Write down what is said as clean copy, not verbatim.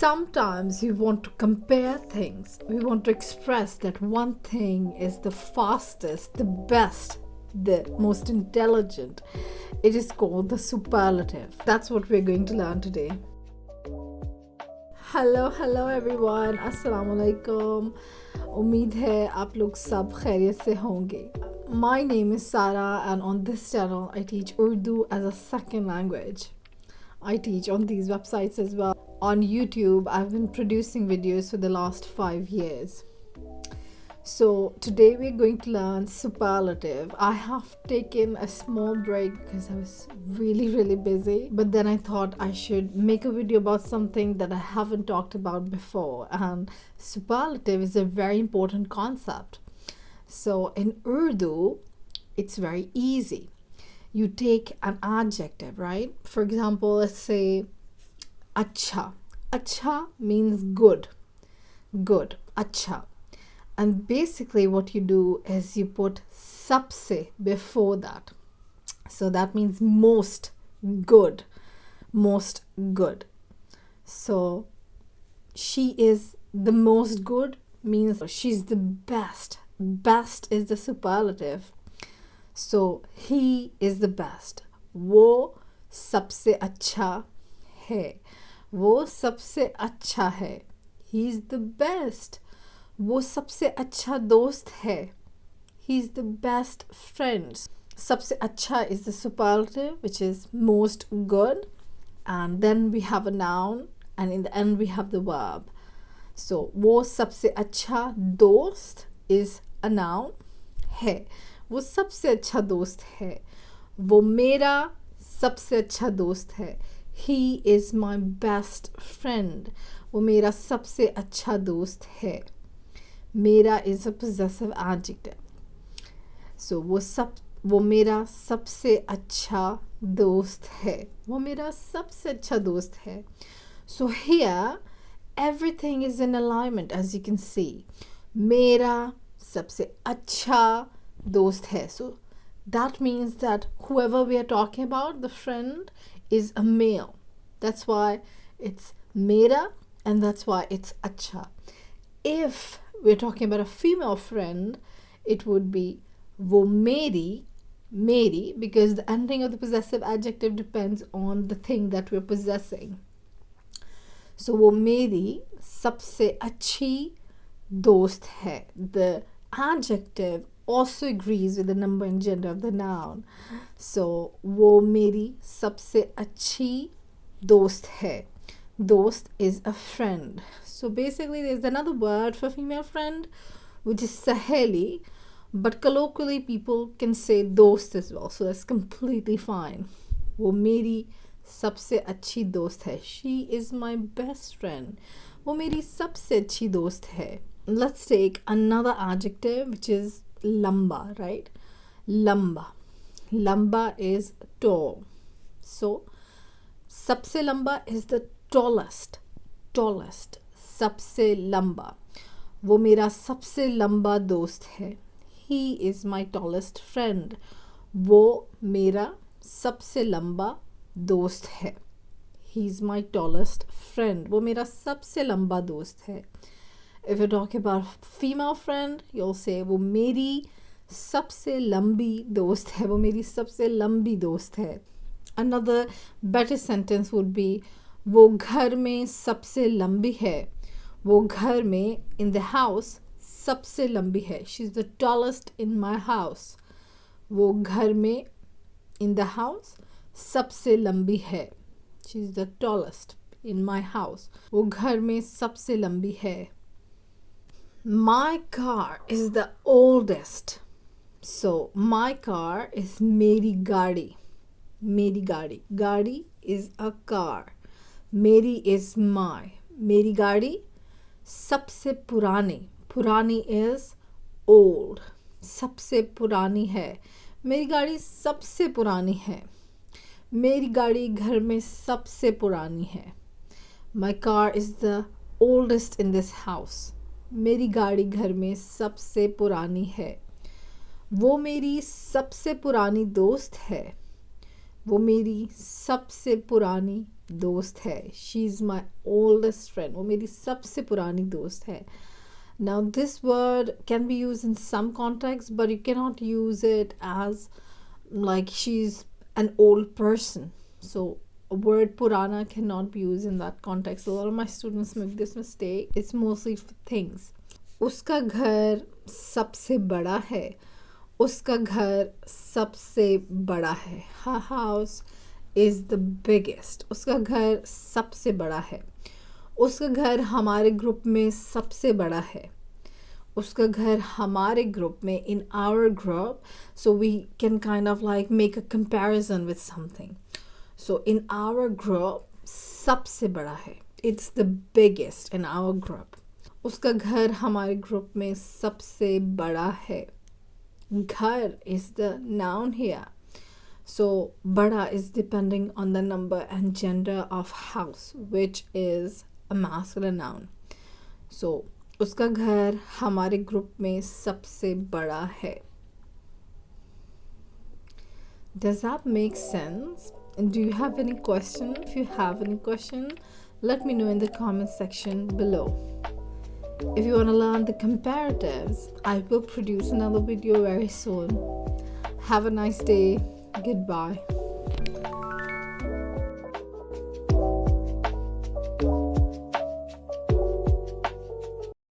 Sometimes we want to compare things. We want to express that one thing is the fastest, the best, the most intelligent. It is called the superlative. That's what we're going to learn today. Hello everyone, अस्सलाम वालेकुम। उम्मीद है आप लोग सब खैरियत से होंगे। My name is Sarah and on this channel I teach Urdu as a second language. I teach on these websites as well. On YouTube, I've been producing videos for the last 5 years. So today we're going to learn superlative. I have taken a small break because I was really busy, but then I thought I should make a video about something that I haven't talked about before, and superlative is a very important concept. So in Urdu, it's very easy. You take an adjective, right? For example, let's say acha. Acha means good. Good. Acha. And basically what you do is you put sabse before that. So that means most good. Most good. So she is the most good means she's the best. Best is the superlative. So he is the best. वो सबसे अच्छा है. वो सबसे अच्छा है. He is the best. वो सबसे अच्छा दोस्त है. He is the best friend. सबसे अच्छा is the superlative, which is most good. And then we have a noun, and in the end we have the verb. So वो सबसे अच्छा दोस्त is a noun. है. वो सबसे अच्छा दोस्त है. वो मेरा सबसे अच्छा दोस्त है. He is my best friend. वो मेरा सबसे अच्छा दोस्त है. मेरा is a possessive adjective. So वो मेरा सबसे अच्छा दोस्त है. वो मेरा सबसे अच्छा दोस्त है. So here everything is in alignment, as you can see. मेरा सबसे अच्छा dost hai. So that means that whoever we are talking about, the friend, is a male. That's why it's mera, and that's why it's acha. If we're talking about a female friend, it would be wo meri, because the ending of the possessive adjective depends on the thing that we're possessing. So wo meri sabse achhi dost hai. The adjective also agrees with the number and gender of the noun. So वो मेरी सबसे अच्छी दोस्त है. Dost is a friend. So basically there's another word for female friend, which is saheli, but colloquially people can say dost as well, so that's completely fine. वो मेरी सबसे अच्छी दोस्त है. She is my best friend. वो मेरी सबसे अच्छी दोस्त है. Let's take another adjective, which is lamba, right? Lamba. Lamba is tall. So sabse lamba is the tallest. Tallest. Sabse lamba. वो मेरा सबसे लंबा दोस्त है. He is my tallest friend. वो मेरा सबसे लंबा दोस्त है. He is my tallest friend. वो मेरा सबसे लंबा दोस्त है. If you're talking about female friend, you'll say वो मेरी सबसे लंबी दोस्त है. वो मेरी सबसे लंबी दोस्त है. Another better sentence would be वो घर में सबसे लंबी है. वो घर में in the house सबसे लंबी है. She's the tallest in my house. वो घर में in the house सबसे लंबी है. She's the tallest in my house. वो घर में सबसे लंबी है. My car is the oldest. So my car is मेरी गाड़ी. मेरी गाड़ी. गाड़ी is a car. मेरी is my. मेरी गाड़ी सबसे पुरानी. पुरानी is old. सबसे पुरानी है. मेरी गाड़ी सबसे पुरानी है. मेरी गाड़ी घर में सबसे पुरानी है. My car is the oldest in this house. मेरी गाड़ी घर में सबसे पुरानी है. वो मेरी सबसे पुरानी दोस्त है. वो मेरी सबसे पुरानी दोस्त है. She is my oldest friend. वो मेरी सबसे पुरानी दोस्त है. Now, this word can be used in some contexts, but you cannot use it as like she's an old person. So, a word purana cannot be used in that context. A lot of my students make this mistake. It's mostly for things. उसका घर सबसे बड़ा है. उसका घर सबसे बड़ा है. Her house is the biggest. उसका घर सबसे बड़ा है. उसका घर हमारे ग्रुप में सबसे बड़ा है. उसका घर हमारे ग्रुप में, in our group, so we can kind of like make a comparison with something. So in our group सबसे बड़ा है. It's the biggest in our group. उसका घर हमारे ग्रुप में सबसे बड़ा है. घर is the noun here. So bada is depending on the number and gender of house, which is a masculine noun. So उसका घर हमारे ग्रुप में सबसे बड़ा है. Does that make sense? And do you have any question? If you have any question, let me know in the comment section below. If you want to learn the comparatives, I will produce another video very soon. Have a nice day. Goodbye.